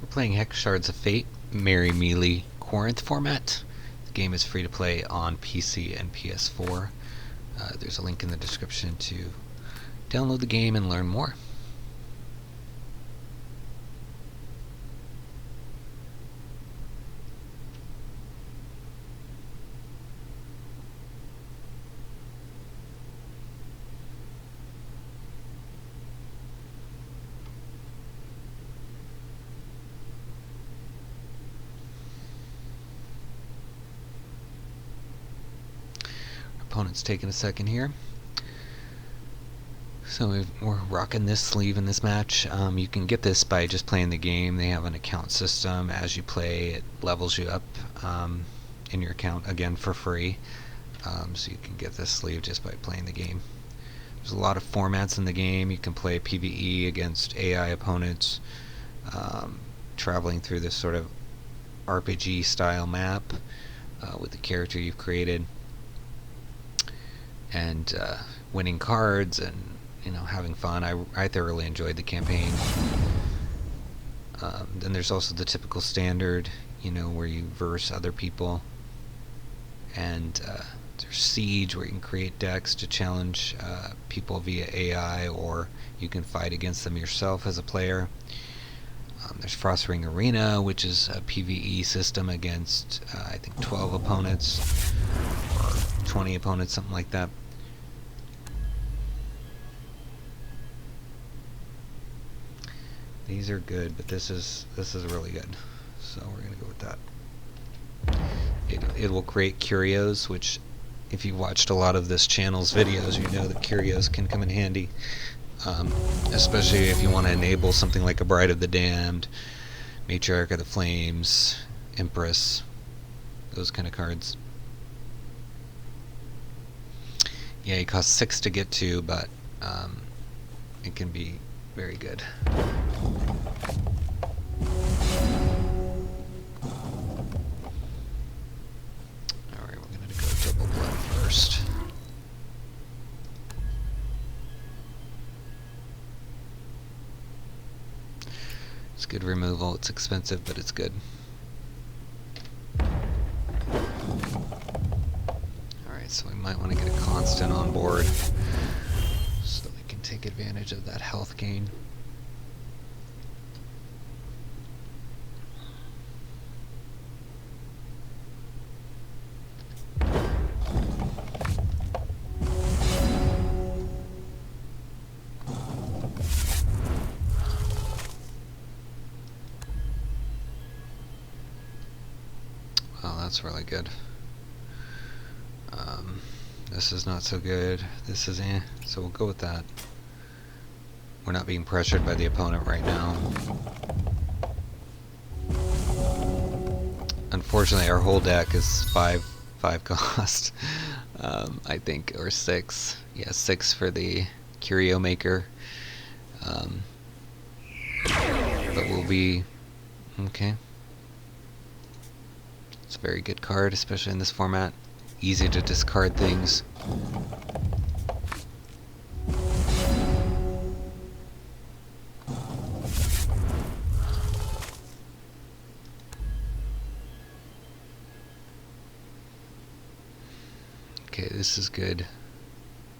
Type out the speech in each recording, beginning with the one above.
We're playing Hex Shards of Fate, Merry Melee Corinth format. The game is free to play on PC and PS4. There's a link in the description to download the game and learn more. Opponent's taking a second here. So we're rocking this sleeve in this match. You can get this by just playing the game. They have an account system. As you play, it levels you up in your account again for free. So you can get this sleeve just by playing the game. There's a lot of formats in the game. You can play PvE against AI opponents, traveling through this sort of RPG style map with the character you've created, and winning cards and having fun. I thoroughly enjoyed the campaign. Then there's also the typical standard, where you verse other people, and there's Siege, where you can create decks to challenge people via AI, or you can fight against them yourself as a player. There's Frostring Arena, which is a PvE system against I think 12 opponents or 20 opponents, something like that. These are good, but this is really good, so we're gonna go with that. It will create curios, which, if you've watched a lot of this channel's videos, you know that curios can come in handy, especially if you want to enable something like a Bride of the Damned, Matriarch of the Flames, Empress, those kind of cards. Yeah, it costs 6 to get to, but it can be very good. Alright, we're going to go double blood first. It's good removal. It's expensive, but it's good. Alright, so we might want to get a constant on board so that we can take advantage of that health gain. Oh, that's really good. This is not so good. This is so we'll go with that. We're not being pressured by the opponent right now. Unfortunately, our whole deck is 5 cost, I think, or 6. Yeah, 6 for the Curio Maker. But we'll be okay. It's a very good card, especially in this format. Easy to discard things. Okay, this is good.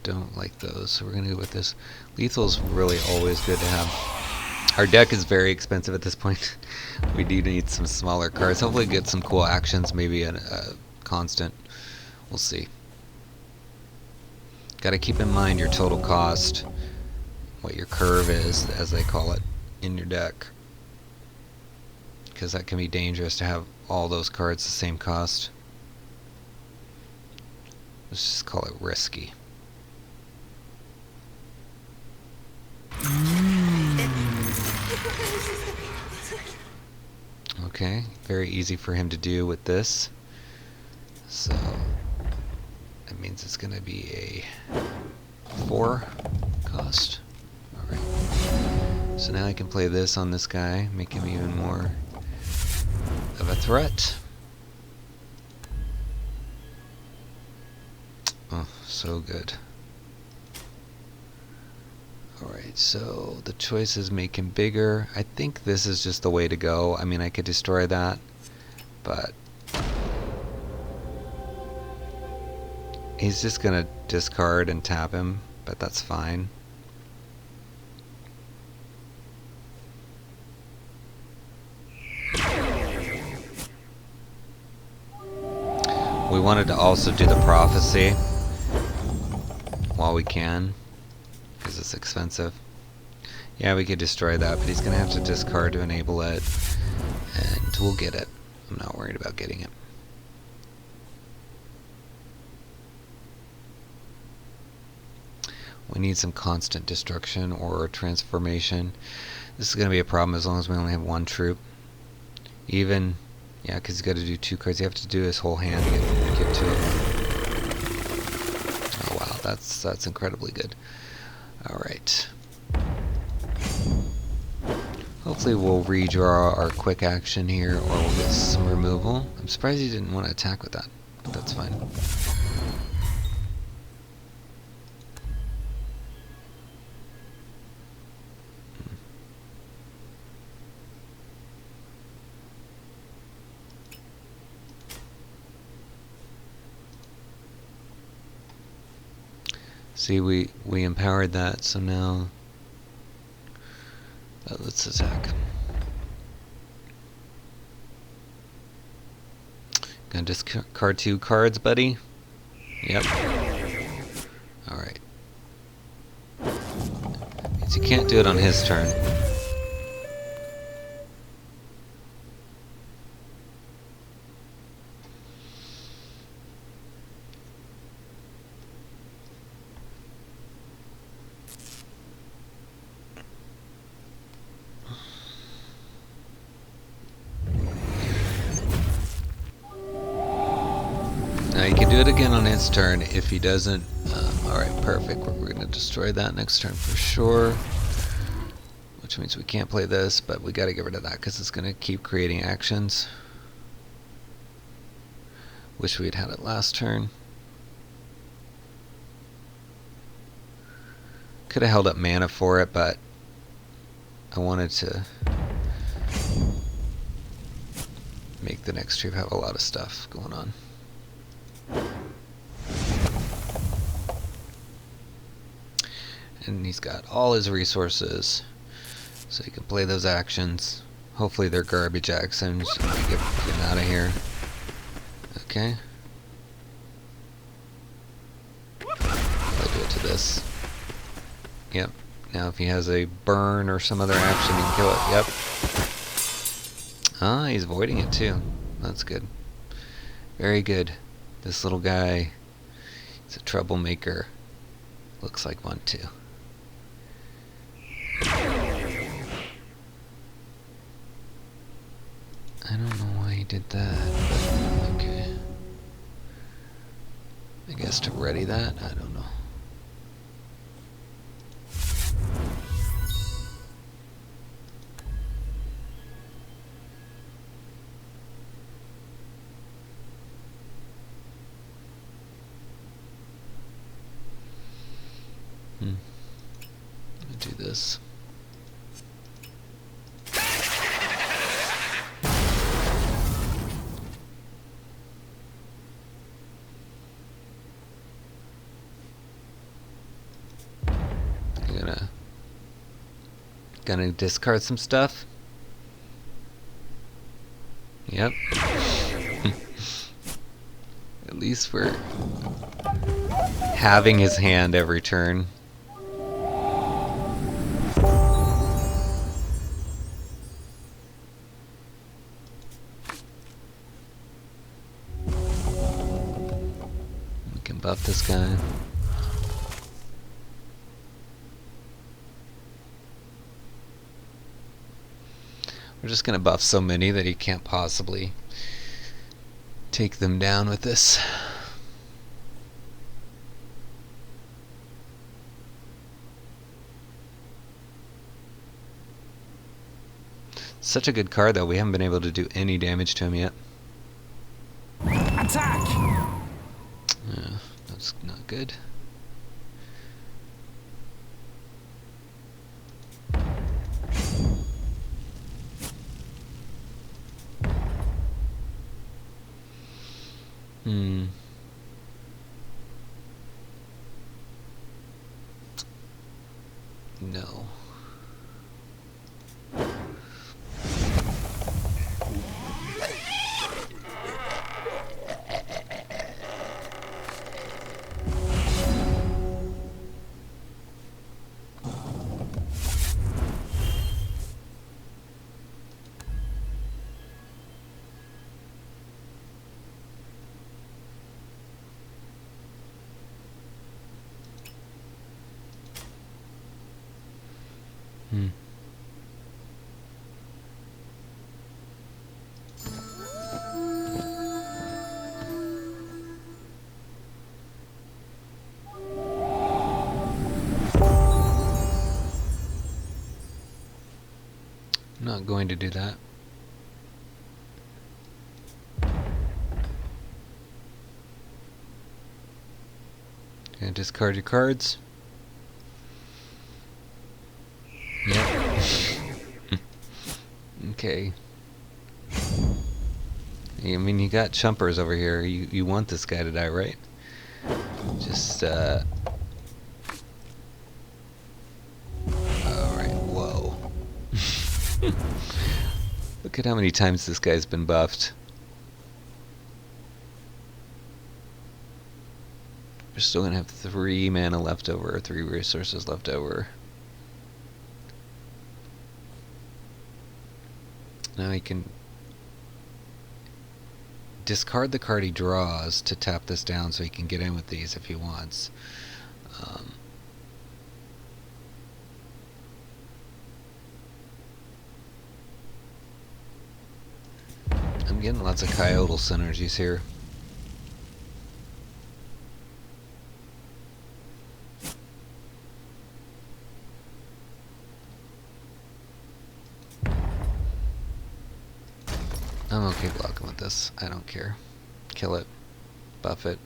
Don't like those, so we're gonna go with this. Lethal's really always good to have. Our deck is very expensive at this point. We do need some smaller cards. Hopefully get some cool actions, maybe a constant. We'll see. Gotta keep in mind your total cost, what your curve is, as they call it, in your deck. Because that can be dangerous to have all those cards the same cost. Let's just call it risky. Okay, very easy for him to do with this. So that means it's going to be a 4 cost. Alright. So now I can play this on this guy, make him even more of a threat. Oh, so good. Alright, so the choice is make him bigger. I think this is just the way to go. I mean, I could destroy that, but he's just gonna discard and tap him, but that's fine. We wanted to also do the prophecy while we can, because it's expensive. Yeah, we could destroy that, but he's gonna have to discard to enable it, and we'll get it. I'm not worried about getting it. We need some constant destruction or transformation. This is going to be a problem as long as we only have one troop. Even, yeah, because he's got to do 2 cards. You have to do his whole hand to get to it. Oh wow, that's incredibly good. Alright. Hopefully we'll redraw our quick action here, or we'll get some removal. I'm surprised he didn't want to attack with that, but that's fine. See, we empowered that, so now let's attack. Gonna discard 2 cards, buddy. Yep. Alright. Means you can't do it on his turn. Now you can do it again on his turn if he doesn't. Alright, perfect. We're going to destroy that next turn for sure. Which means we can't play this, but we got to get rid of that because it's going to keep creating actions. Wish we had had it last turn. Could have held up mana for it, but I wanted to make the next troop have a lot of stuff going on. And he's got all his resources, so he can play those actions. Hopefully they're garbage actions. Get out of here. Okay. I'll do it to this. Yep. Now if he has a burn or some other action, he can kill it. Yep. Ah, he's avoiding it too. That's good. Very good. This little guy, he's a troublemaker. Looks like one too. I don't know why he did that, but okay. I guess to ready that, I don't know. Do this. I'm gonna discard some stuff. Yep. At least we're having his hand every turn. We can buff this guy. We're just gonna buff so many that he can't possibly take them down with this. Such a good card though, we haven't been able to do any damage to him yet. Attack! Yeah, that's not good. Hmm. I'm not going to do that. Gonna discard your cards. Yep. Okay. I mean, you got chumpers over here. You want this guy to die, right? Just, alright, whoa. Look at how many times this guy's been buffed. We're still gonna have 3 mana left over, 3 resources left over. Now he can discard the card he draws to tap this down so he can get in with these if he wants. I'm getting lots of Coyotal synergies here. I'm okay blocking with this. I don't care. Kill it. Buff it.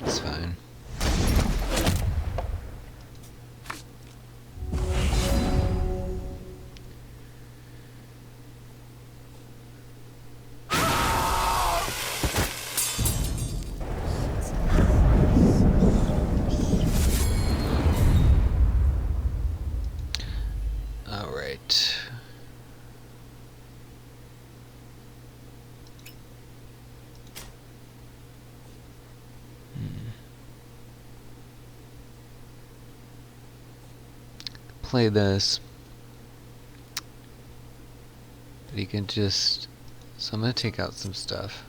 It's fine. Alright. Play this. But you can just... So I'm going to take out some stuff.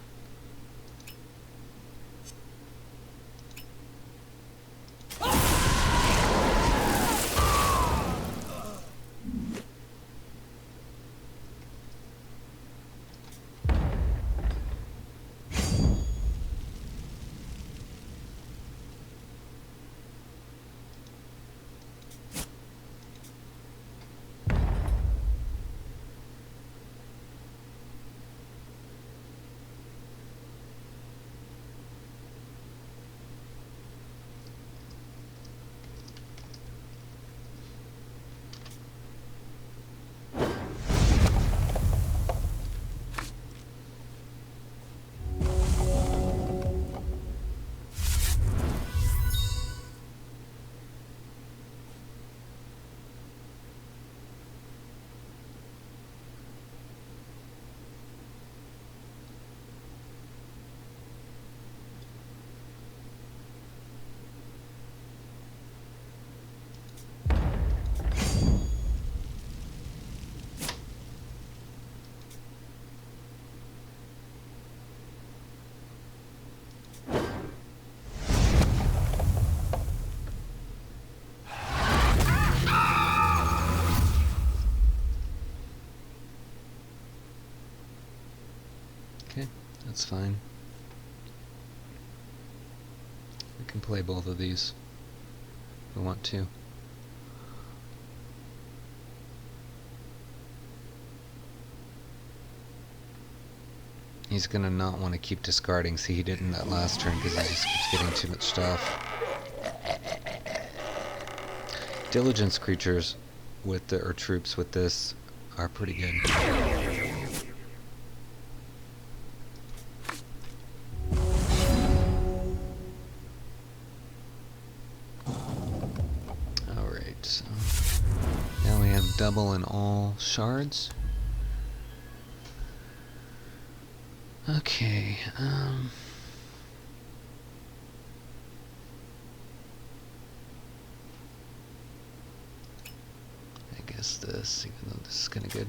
Okay, that's fine. We can play both of these if we want to. He's gonna not want to keep discarding. See, he didn't that last turn because he just keeps getting too much stuff. Diligence creatures with the, or troops with this are pretty good. Alright, so now we have double in all shards. Okay, I guess this, even though this is kinda good.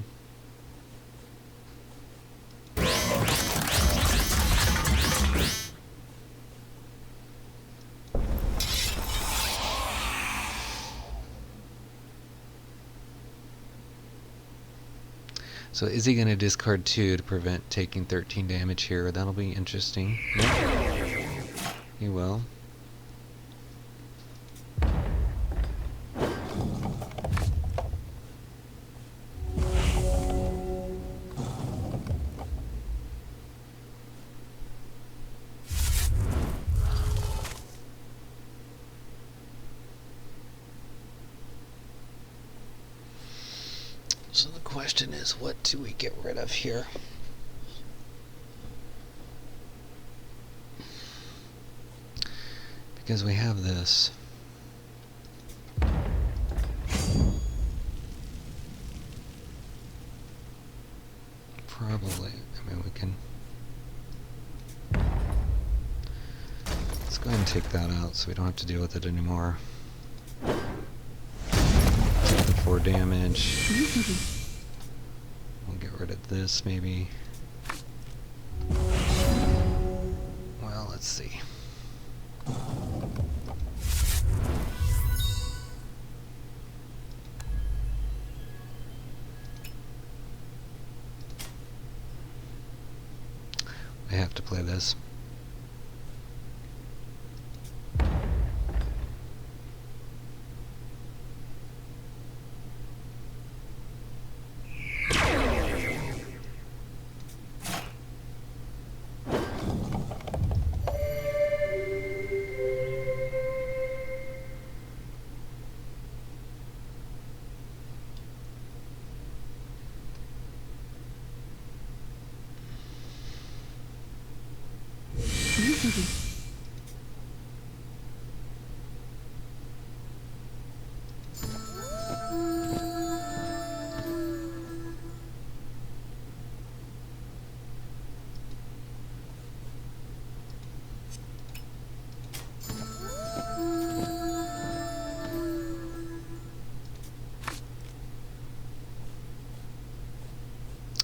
So is he going to discard 2 to prevent taking 13 damage here? That'll be interesting. Yep. He will. So the question is, what do we get rid of here? Because we have this. Probably, I mean, we can... Let's go ahead and take that out so we don't have to deal with it anymore. Take the 4 damage. We'll get rid of this, maybe. Well, let's see. I have to play this.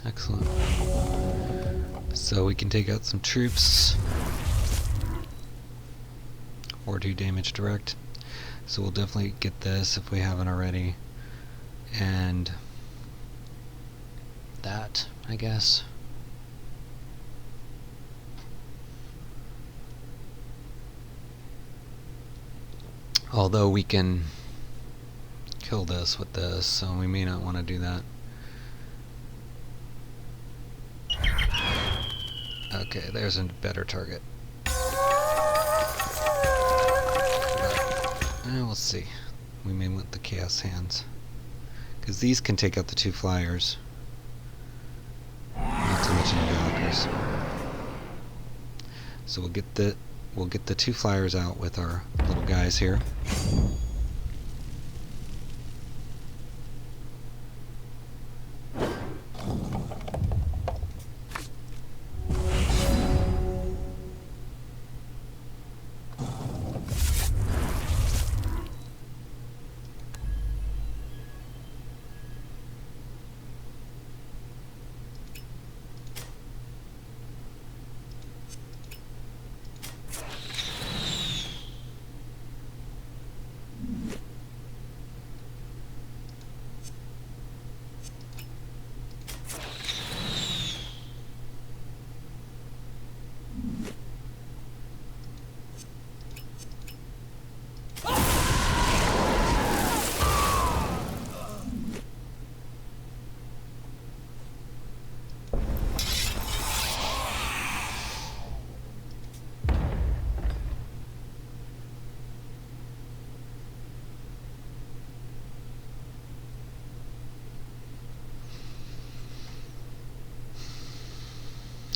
Excellent. So we can take out some troops. Or do damage direct. So we'll definitely get this if we haven't already. And that, I guess. Although we can kill this with this, so we may not want to do that. Okay, there's a better target. We'll see. We may want the Chaos Hands. Because these can take out the 2 flyers. Not too much any blockers. So we'll get the 2 flyers out with our little guys here.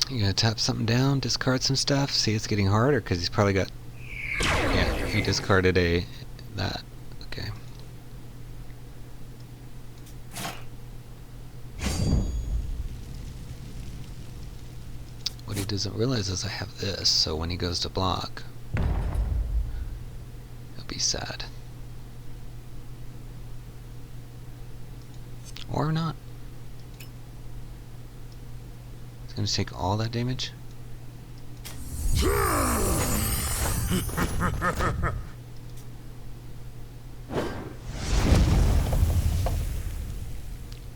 You gonna tap something down, discard some stuff, see it's getting harder because he's probably got... Yeah, he discarded that. Okay. What he doesn't realize is I have this, so when he goes to block, he'll be sad. Or not. It's going to take all that damage?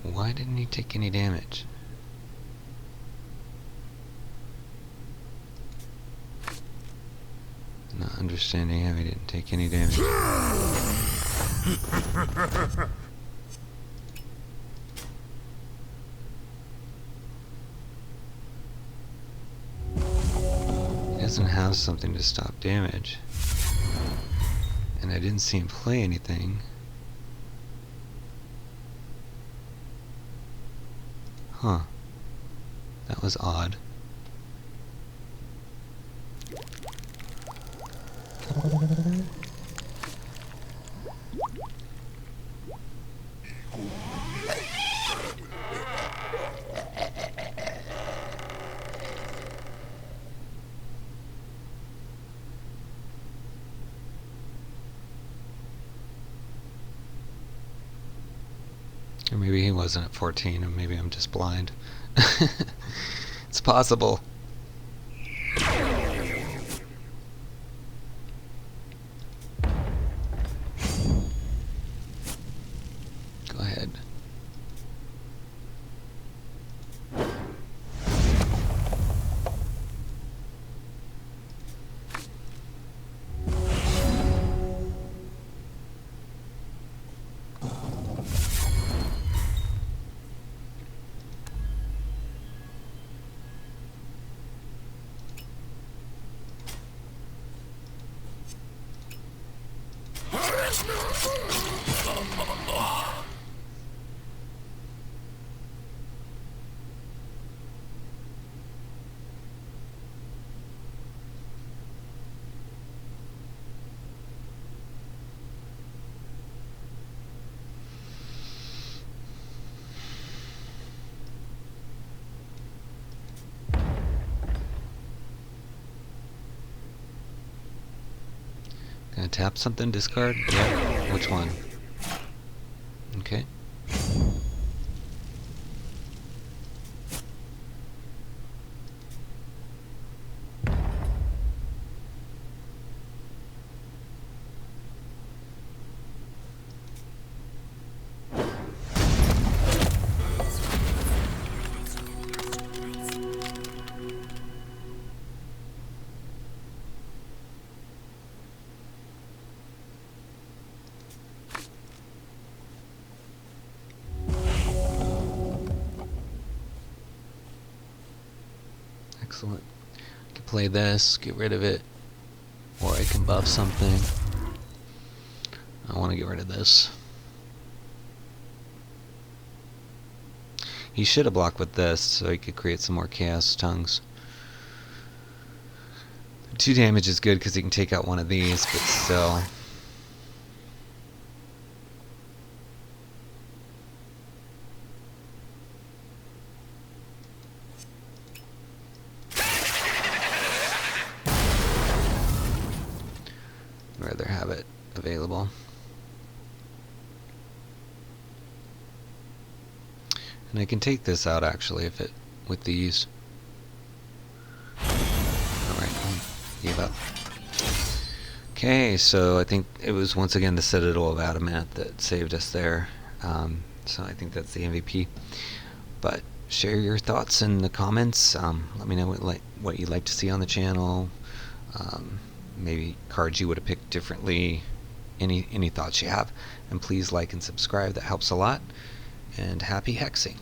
Why didn't he didn't take any damage. Not understanding how he didn't take any damage. He doesn't have something to stop damage. And I didn't see him play anything. Huh. That was odd. Or maybe he wasn't at 14, and maybe I'm just blind. It's possible. Go ahead. Gonna tap something, discard? Yeah. Which one? Okay. Excellent. I can play this, get rid of it, or I can buff something. I want to get rid of this. He should have blocked with this, so he could create some more Chaos Tongues. 2 damage is good because he can take out one of these, but still. Rather have it available. And I can take this out actually if it with these. Alright, give up. Okay, so I think it was once again the Citadel of Adamanth that saved us there. So I think that's the MVP. But share your thoughts in the comments. Let me know what you'd like to see on the channel. Maybe cards you would have picked differently. Any thoughts you have. And please like and subscribe. That helps a lot. And happy hexing.